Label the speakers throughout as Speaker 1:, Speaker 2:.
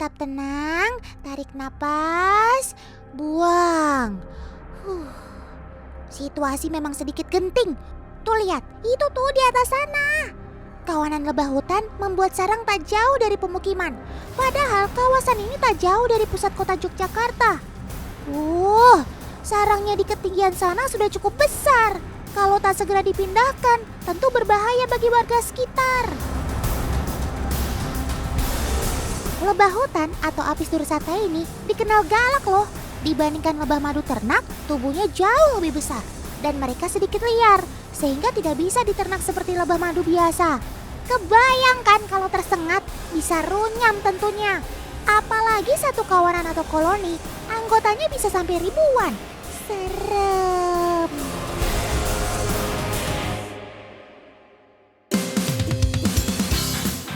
Speaker 1: Tetap tenang, tarik napas, buang. Situasi memang sedikit genting. Tuh lihat, itu tuh di atas sana. Kawanan lebah hutan membuat sarang tak jauh dari pemukiman. Padahal kawasan ini tak jauh dari pusat kota Yogyakarta. Sarangnya di ketinggian sana sudah cukup besar. Kalau tak segera dipindahkan, tentu berbahaya bagi warga sekitar. Lebah hutan atau Apis dorsata ini dikenal galak loh. Dibandingkan lebah madu ternak, tubuhnya jauh lebih besar. Dan mereka sedikit liar, sehingga tidak bisa diternak seperti lebah madu biasa. Kebayangkan kalau tersengat, bisa runyam tentunya. Apalagi satu kawanan atau koloni, anggotanya bisa sampai ribuan. Serem.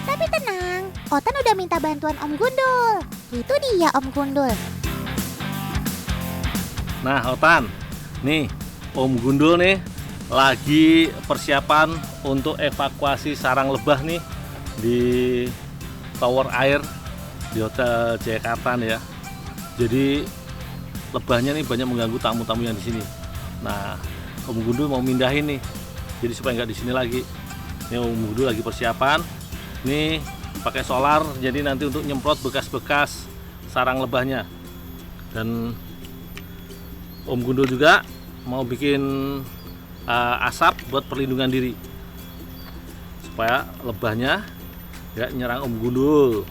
Speaker 1: Tapi tenang, Otan udah minta bantuan Om Gundul. Itu dia Om Gundul.
Speaker 2: Nah Otan, nih Om Gundul nih lagi persiapan untuk evakuasi sarang lebah nih di tower air di Hotel Jakarta nih ya. Jadi lebahnya nih banyak mengganggu tamu-tamu yang di sini. Nah, Om Gundul mau mindahin nih. Jadi supaya nggak di sini lagi. Ini Om Gundul lagi persiapan. Nih pakai solar jadi nanti untuk nyemprot bekas-bekas sarang lebahnya. Dan Om Gundul juga mau bikin asap buat perlindungan diri supaya lebahnya nggak nyerang Om Gundul,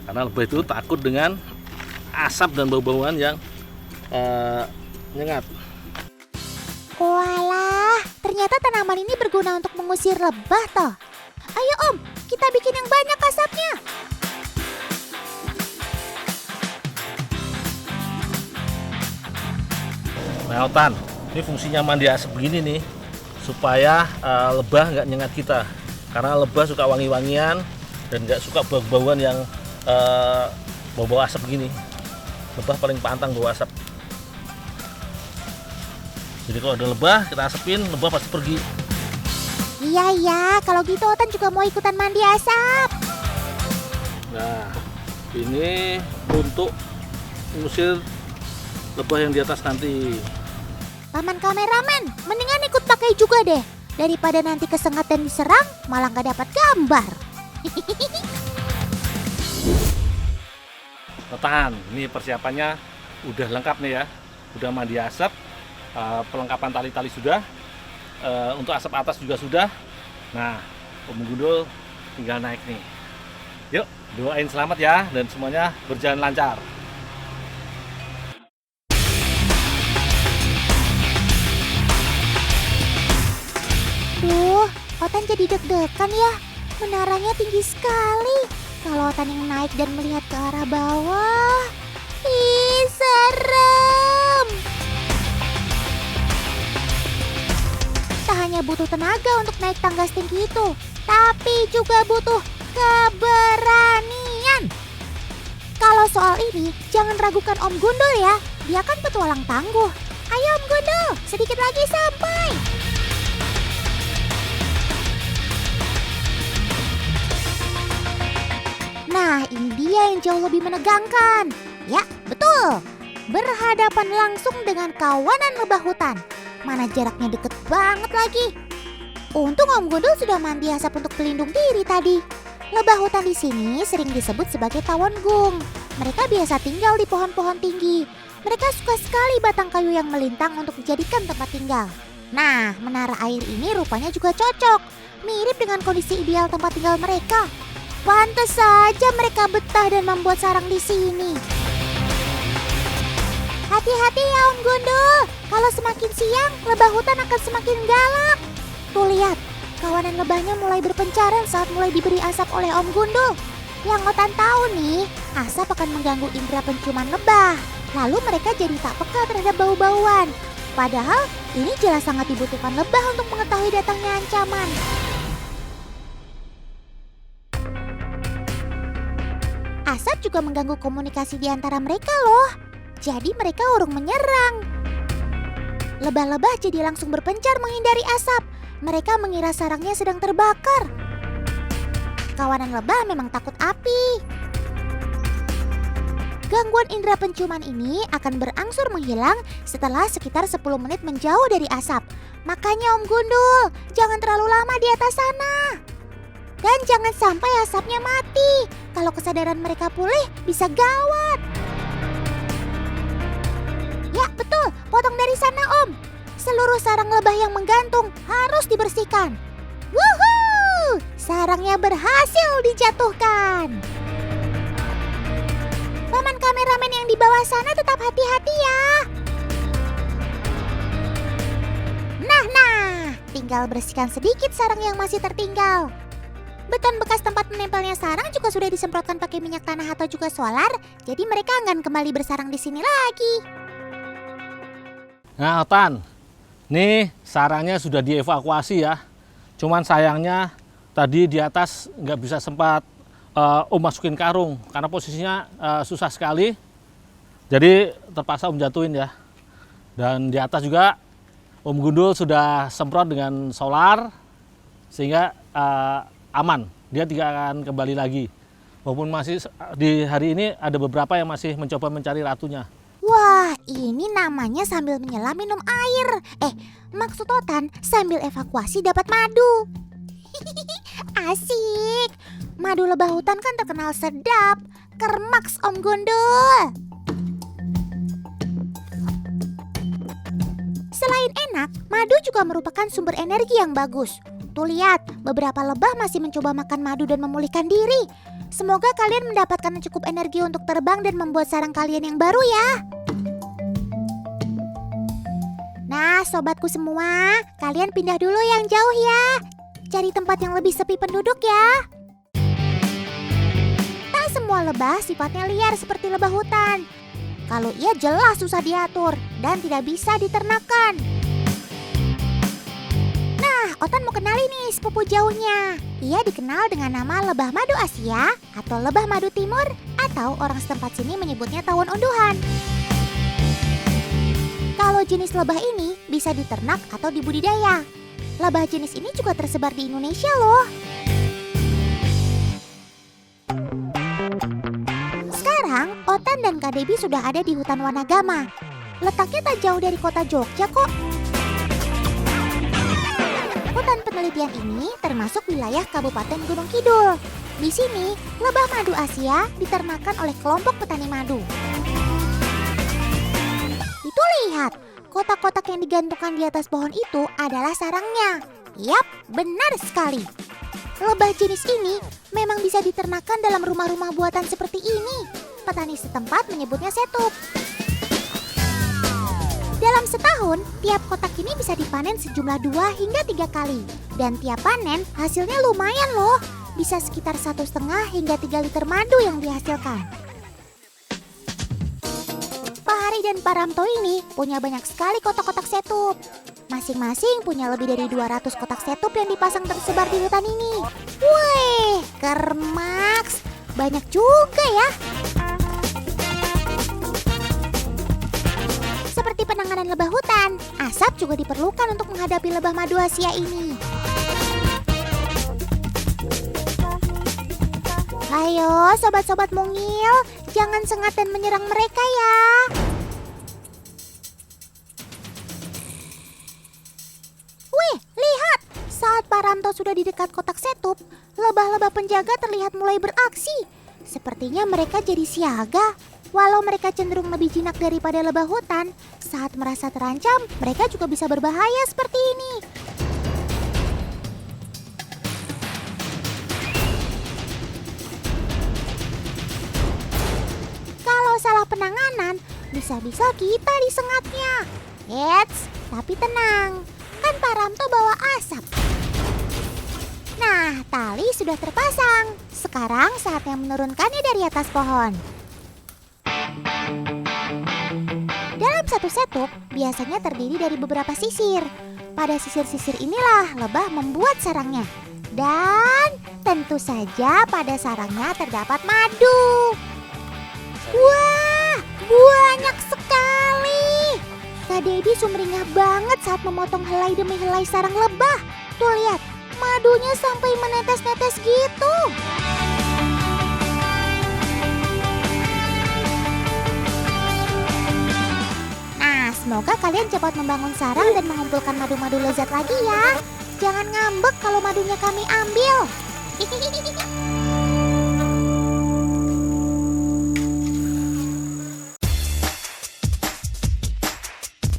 Speaker 2: karena lebah itu takut dengan asap dan bau-bauan yang nyengat.
Speaker 1: Walah, ternyata tanaman ini berguna untuk mengusir lebah toh. Ayo Om, kita bikin yang banyak asapnya.
Speaker 2: Nah Otan, ini fungsinya mandi asap begini nih supaya lebah nggak nyengat kita, karena lebah suka wangi-wangian dan nggak suka bau-bauan yang bau-bau asap begini. Lebah paling pantang bau asap. Jadi kalau ada lebah kita asepin, lebah pasti pergi.
Speaker 1: Iya, kalau gitu Otan juga mau ikutan mandi asap.
Speaker 2: Nah ini untuk mengusir lebah yang di atas nanti.
Speaker 1: Paman kameramen, mendingan ikut pakai juga deh. Daripada nanti kesengat dan diserang, malah gak dapat gambar.
Speaker 2: Otan, ini persiapannya udah lengkap nih ya. Udah mandi asap, pelengkapan tali-tali sudah, untuk asap atas juga sudah. Nah, Om Gundul tinggal naik nih. Yuk, doain selamat ya dan semuanya berjalan lancar.
Speaker 1: Duh, Otan jadi deg-degan ya. Menaranya tinggi sekali. Kalau Otan yang naik dan melihat ke arah bawah, ih serem. Tak hanya butuh tenaga untuk naik tangga setinggi itu, tapi juga butuh keberanian. Kalau soal ini, jangan ragukan Om Gundul ya. Dia kan petualang tangguh. Ayo Om Gundul, sedikit lagi sampai. Nah, ini dia yang jauh lebih menegangkan. Ya, betul. Berhadapan langsung dengan kawanan lebah hutan. Mana jaraknya deket banget lagi. Untung Om Gundul sudah mandi asap untuk pelindung diri tadi. Lebah hutan di sini sering disebut sebagai tawon gung. Mereka biasa tinggal di pohon-pohon tinggi. Mereka suka sekali batang kayu yang melintang untuk dijadikan tempat tinggal. Nah, menara air ini rupanya juga cocok. Mirip dengan kondisi ideal tempat tinggal mereka. Pantas saja mereka betah dan membuat sarang di sini. Hati-hati ya Om Gundul. Kalau semakin siang, lebah hutan akan semakin galak. Tuh lihat, kawanan lebahnya mulai berpencaran saat mulai diberi asap oleh Om Gundul. Yang Otan tahu nih, asap akan mengganggu indera penciuman lebah. Lalu mereka jadi tak peka terhadap bau-bauan. Padahal ini jelas sangat dibutuhkan lebah untuk mengetahui datangnya ancaman. Asap juga mengganggu komunikasi di antara mereka loh. Jadi mereka urung menyerang. Lebah-lebah jadi langsung berpencar menghindari asap. Mereka mengira sarangnya sedang terbakar. Kawanan lebah memang takut api. Gangguan indera penciuman ini akan berangsur menghilang setelah sekitar 10 menit menjauh dari asap. Makanya Om Gundul, jangan terlalu lama di atas sana. Dan jangan sampai asapnya mati. Kalau kesadaran mereka pulih, bisa gawat. Ya, betul. Potong dari sana, Om. Seluruh sarang lebah yang menggantung harus dibersihkan. Wuhuu! Sarangnya berhasil dijatuhkan. Paman kameramen yang di bawah sana tetap hati-hati ya. Nah, tinggal bersihkan sedikit sarang yang masih tertinggal. Beton bekas tempat menempelnya sarang juga sudah disemprotkan pakai minyak tanah atau juga solar, jadi mereka akan kembali bersarang di sini lagi.
Speaker 2: Nah, Otan, nih sarangnya sudah dievakuasi ya. Cuman sayangnya tadi di atas nggak bisa sempat Om masukin karung karena posisinya susah sekali. Jadi terpaksa Om jatuhin ya. Dan di atas juga Om Gundul sudah semprot dengan solar sehingga aman. Dia tidak akan kembali lagi. Walaupun masih di hari ini ada beberapa yang masih mencoba mencari ratunya.
Speaker 1: Wah, ini namanya sambil menyelam minum air. Maksud Otan sambil evakuasi dapat madu. Asik. Madu lebah hutan kan terkenal sedap. Kermaks Om Gundul. Selain enak, madu juga merupakan sumber energi yang bagus. Tuh lihat, beberapa lebah masih mencoba makan madu dan memulihkan diri. Semoga kalian mendapatkan cukup energi untuk terbang dan membuat sarang kalian yang baru ya. Nah, sobatku semua, kalian pindah dulu yang jauh ya. Cari tempat yang lebih sepi penduduk ya. Tak semua lebah sifatnya liar seperti lebah hutan. Kalau ia jelas susah diatur dan tidak bisa diternakan. Nah, Otan mau kenali nih sepupu jauhnya. Ia dikenal dengan nama lebah madu Asia atau lebah madu timur atau orang setempat sini menyebutnya tawon unduhan. Kalau jenis lebah ini bisa diternak atau dibudidaya. Lebah jenis ini juga tersebar di Indonesia loh. Sekarang, Otan dan Kak Debbie sudah ada di hutan Wanagama. Letaknya tak jauh dari kota Jogja kok. Hutan penelitian ini termasuk wilayah Kabupaten Gunung Kidul. Di sini, lebah madu Asia diternakan oleh kelompok petani madu. Itu lihat, kotak-kotak yang digantungkan di atas pohon itu adalah sarangnya. Yap, benar sekali. Lebah jenis ini memang bisa diternakan dalam rumah-rumah buatan seperti ini. Petani setempat menyebutnya setup. Dalam setahun, tiap kotak ini bisa dipanen sejumlah 2 hingga 3 kali. Dan tiap panen hasilnya lumayan loh. Bisa sekitar 1,5 hingga 3 liter madu yang dihasilkan. Pak Hari dan Pak Ramto ini punya banyak sekali kotak-kotak setup. Masing-masing punya lebih dari 200 kotak setup yang dipasang tersebar di hutan ini. Wih, kermaks. Banyak juga ya. Seperti penanganan lebah hutan, asap juga diperlukan untuk menghadapi lebah madu Asia ini. Ayo sobat-sobat mungil, jangan sengat dan menyerang mereka ya. Wih, lihat! Saat Pak Ramto sudah di dekat kotak setup, lebah-lebah penjaga terlihat mulai beraksi. Sepertinya mereka jadi siaga. Walau mereka cenderung lebih jinak daripada lebah hutan, saat merasa terancam, mereka juga bisa berbahaya seperti ini. Kalau salah penanganan, bisa-bisa kita disengatnya. Eits, tapi tenang, kan Pak Ramto bawa asap. Nah, tali sudah terpasang. Sekarang saatnya menurunkannya dari atas pohon. Dalam satu setup biasanya terdiri dari beberapa sisir. Pada sisir-sisir inilah lebah membuat sarangnya. Dan tentu saja pada sarangnya terdapat madu. Wah, banyak sekali. Kak Debbie sumringah banget saat memotong helai demi helai sarang lebah. Tuh lihat, madunya sampai menetes-netes gitu. Semoga kalian cepat membangun sarang dan mengumpulkan madu-madu lezat lagi ya. Jangan ngambek kalau madunya kami ambil.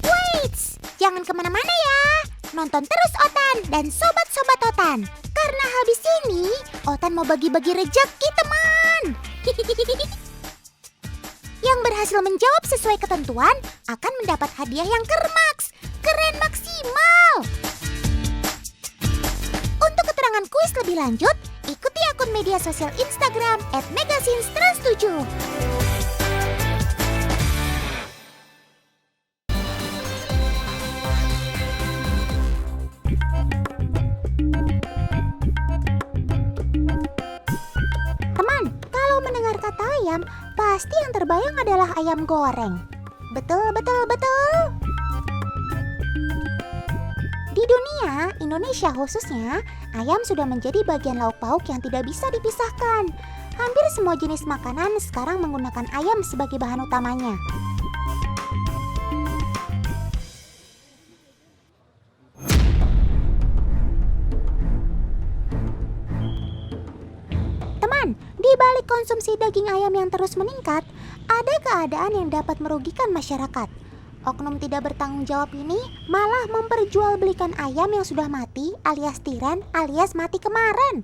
Speaker 1: Wait, jangan kemana-mana ya. Nonton terus Otan dan sobat-sobat Otan. Karena habis ini, Otan mau bagi-bagi rejeki teman. Yang berhasil menjawab sesuai ketentuan akan mendapat hadiah yang keren maksimal. Untuk keterangan kuis lebih lanjut, ikuti akun media sosial Instagram @megasinstrans7. Teman, kalau mendengar kata ayam, pasti yang terbayang adalah ayam goreng. Betul. Di dunia, Indonesia khususnya, ayam sudah menjadi bagian lauk pauk yang tidak bisa dipisahkan. Hampir semua jenis makanan sekarang menggunakan ayam sebagai bahan utamanya. Teman, di balik konsumsi daging ayam yang terus meningkat, ada keadaan yang dapat merugikan masyarakat. Oknum tidak bertanggung jawab ini malah memperjualbelikan ayam yang sudah mati alias tiren alias mati kemarin.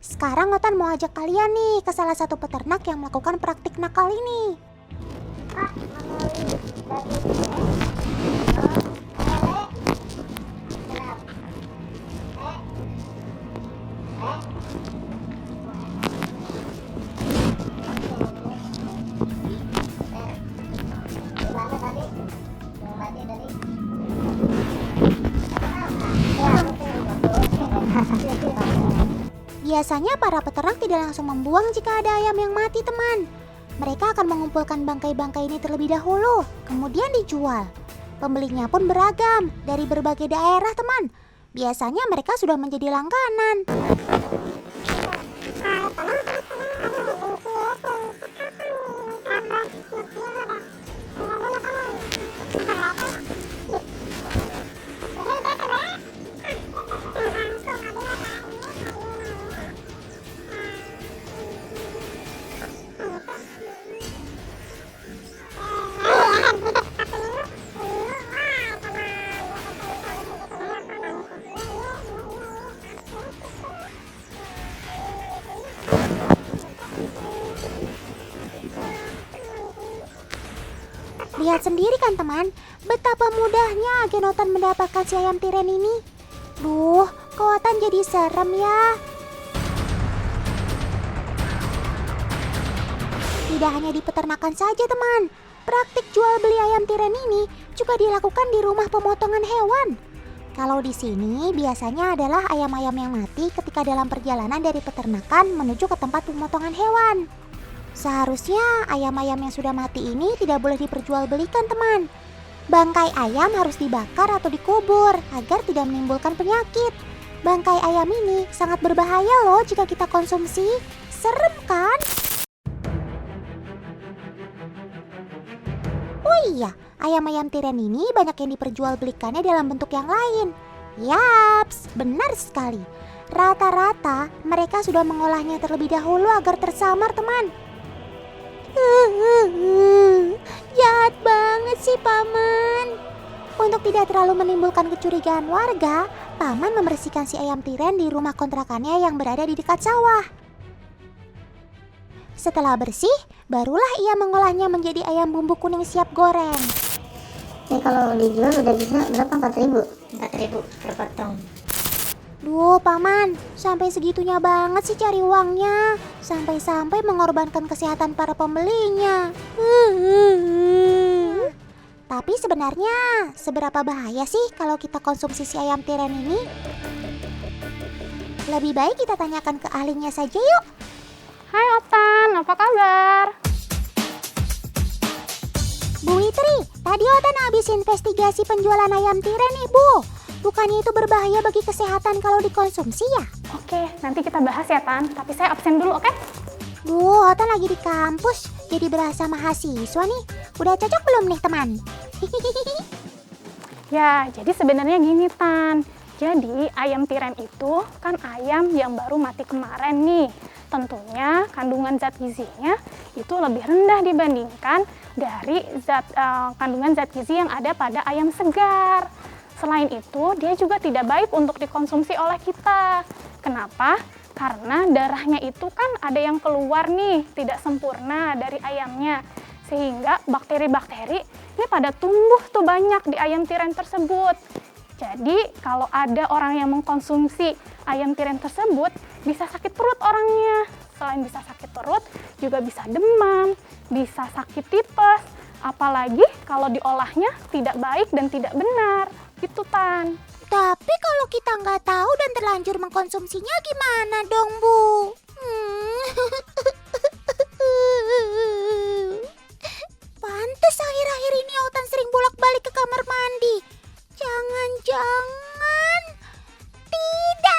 Speaker 1: Sekarang Otan mau ajak kalian nih ke salah satu peternak yang melakukan praktik nakal ini. Biasanya para peternak tidak langsung membuang jika ada ayam yang mati, teman. Mereka akan mengumpulkan bangkai-bangkai ini terlebih dahulu, kemudian dijual. Pembelinya pun beragam dari berbagai daerah, teman. Biasanya mereka sudah menjadi langganan. Lihat sendiri kan teman, betapa mudahnya agen Otan mendapatkan si ayam tiren ini. Duh, kok Otan jadi serem ya. Tidak hanya di peternakan saja teman, praktik jual beli ayam tiren ini juga dilakukan di rumah pemotongan hewan. Kalau di sini biasanya adalah ayam-ayam yang mati ketika dalam perjalanan dari peternakan menuju ke tempat pemotongan hewan. Seharusnya ayam-ayam yang sudah mati ini tidak boleh diperjualbelikan teman. Bangkai ayam harus dibakar atau dikubur agar tidak menimbulkan penyakit. Bangkai ayam ini sangat berbahaya loh jika kita konsumsi. Serem kan? Oh iya, ayam-ayam tiren ini banyak yang diperjualbelikannya dalam bentuk yang lain. Yaps, benar sekali. Rata-rata mereka sudah mengolahnya terlebih dahulu agar tersamar teman. Jahat banget sih Paman. Untuk tidak terlalu menimbulkan kecurigaan warga, Paman membersihkan si ayam tiren di rumah kontrakannya yang berada di dekat sawah. Setelah bersih, barulah ia mengolahnya menjadi ayam bumbu kuning siap goreng.
Speaker 3: Ini kalau dijual udah bisa berapa? 4.000? 4.000 per potong.
Speaker 1: Duh Paman, sampai segitunya banget sih cari uangnya. Sampai-sampai mengorbankan kesehatan para pembelinya. Tapi sebenarnya seberapa bahaya sih kalau kita konsumsi si ayam tiren ini? Lebih baik kita tanyakan ke ahlinya saja yuk.
Speaker 4: Hai Otan, apa kabar?
Speaker 1: Bu Witri, tadi Otan habis investigasi penjualan ayam tiren nih Bu. Bukannya itu berbahaya bagi kesehatan kalau dikonsumsi ya?
Speaker 4: Oke, nanti kita bahas ya Tan, tapi saya absen dulu, oke?
Speaker 1: Duh, Otan lagi di kampus, jadi berasa mahasiswa nih. Udah cocok belum nih teman?
Speaker 4: Ya, jadi sebenarnya gini Tan. Jadi ayam tiren itu kan ayam yang baru mati kemarin nih. Tentunya kandungan zat gizinya itu lebih rendah dibandingkan dari kandungan zat gizi yang ada pada ayam segar. Selain itu, dia juga tidak baik untuk dikonsumsi oleh kita. Kenapa? Karena darahnya itu kan ada yang keluar nih, tidak sempurna dari ayamnya. Sehingga bakteri-bakteri ini pada tumbuh tuh banyak di ayam tiren tersebut. Jadi kalau ada orang yang mengkonsumsi ayam tiren tersebut, bisa sakit perut orangnya. Selain bisa sakit perut, juga bisa demam, bisa sakit tipes. Apalagi kalau diolahnya tidak baik dan tidak benar. Gitu Tan.
Speaker 1: Tapi kalau kita nggak tahu dan terlanjur mengkonsumsinya gimana dong, Bu? Pantes akhir-akhir ini Otan sering bolak-balik ke kamar mandi. Jangan-jangan tidak.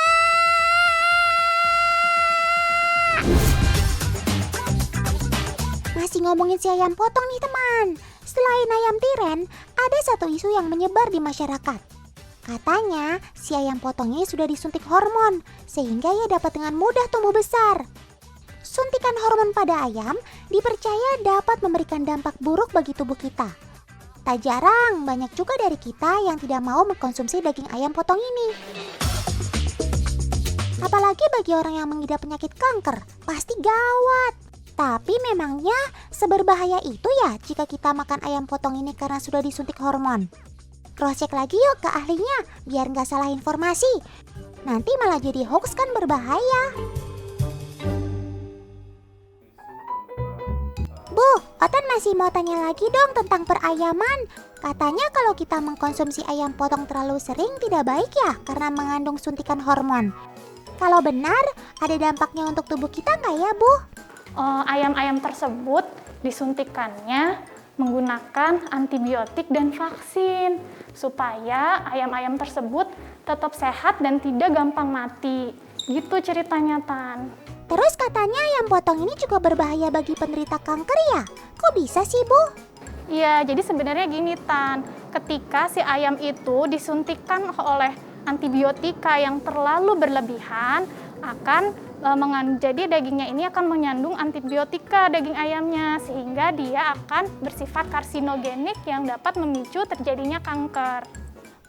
Speaker 1: Masih ngomongin si ayam potong nih teman. Selain ayam tiren, ada satu isu yang menyebar di masyarakat. Katanya, si ayam potong ini sudah disuntik hormon, sehingga ia dapat dengan mudah tumbuh besar. Suntikan hormon pada ayam dipercaya dapat memberikan dampak buruk bagi tubuh kita. Tak jarang, banyak juga dari kita yang tidak mau mengkonsumsi daging ayam potong ini. Apalagi bagi orang yang mengidap penyakit kanker, pasti gawat. Tapi memangnya seberbahaya itu ya jika kita makan ayam potong ini karena sudah disuntik hormon? Cross-check lagi yuk ke ahlinya, biar nggak salah informasi. Nanti malah jadi hoax kan berbahaya. Bu, Otan masih mau tanya lagi dong tentang perayaman. Katanya kalau kita mengkonsumsi ayam potong terlalu sering tidak baik ya karena mengandung suntikan hormon. Kalau benar, ada dampaknya untuk tubuh kita nggak ya, Bu?
Speaker 4: Ayam-ayam tersebut disuntikannya menggunakan antibiotik dan vaksin supaya ayam-ayam tersebut tetap sehat dan tidak gampang mati. Gitu ceritanya Tan.
Speaker 1: Terus katanya ayam potong ini juga berbahaya bagi penderita kanker ya? Kok bisa sih, Bu?
Speaker 4: Iya, jadi sebenarnya gini Tan, ketika si ayam itu disuntikkan oleh antibiotika yang terlalu berlebihan, jadi dagingnya ini akan mengandung antibiotika daging ayamnya, sehingga dia akan bersifat karsinogenik yang dapat memicu terjadinya kanker.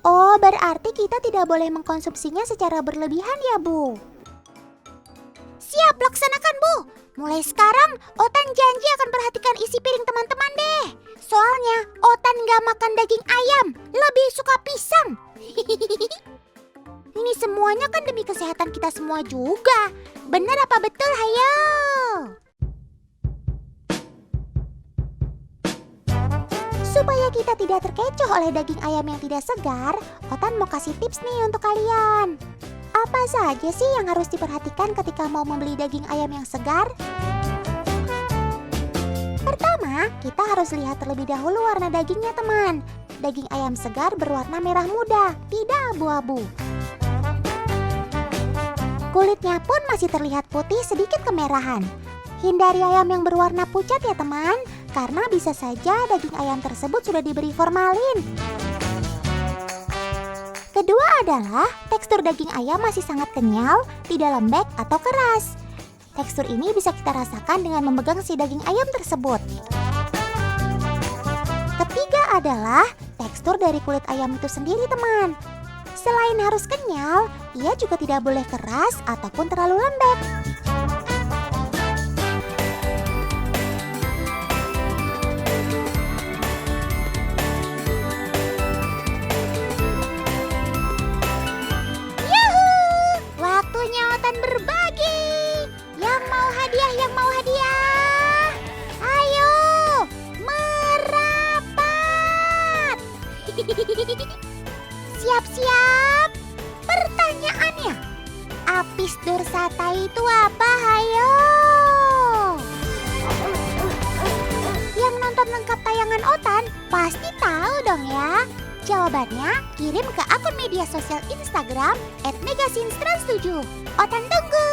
Speaker 1: Oh, berarti kita tidak boleh mengkonsumsinya secara berlebihan ya, Bu? Siap, laksanakan, Bu. Mulai sekarang, Otan janji akan perhatikan isi piring teman-teman deh. Soalnya, Otan nggak makan daging ayam, lebih suka pisang. Ini semuanya kan demi kesehatan kita semua juga. Benar apa betul, hayo? Supaya kita tidak terkecoh oleh daging ayam yang tidak segar, Otan mau kasih tips nih untuk kalian. Apa saja sih yang harus diperhatikan ketika mau membeli daging ayam yang segar? Pertama, kita harus lihat terlebih dahulu warna dagingnya, teman. Daging ayam segar berwarna merah muda, tidak abu-abu. Kulitnya pun masih terlihat putih sedikit kemerahan. Hindari ayam yang berwarna pucat ya teman, karena bisa saja daging ayam tersebut sudah diberi formalin. Kedua adalah tekstur daging ayam masih sangat kenyal, tidak lembek atau keras. Tekstur ini bisa kita rasakan dengan memegang si daging ayam tersebut. Ketiga adalah tekstur dari kulit ayam itu sendiri teman. Selain harus kenyal, ia juga tidak boleh keras ataupun terlalu lembek. Yuhuu! Waktunya Otan berbagi. Yang mau hadiah, yang mau hadiah. Ayo, merapat. Siap-siap. Pertanyaannya, Apis dorsata itu apa? Hayo. Yang nonton lengkap tayangan Otan pasti tahu dong ya. Jawabannya kirim ke akun media sosial Instagram @megasinstrans7. Otan tunggu.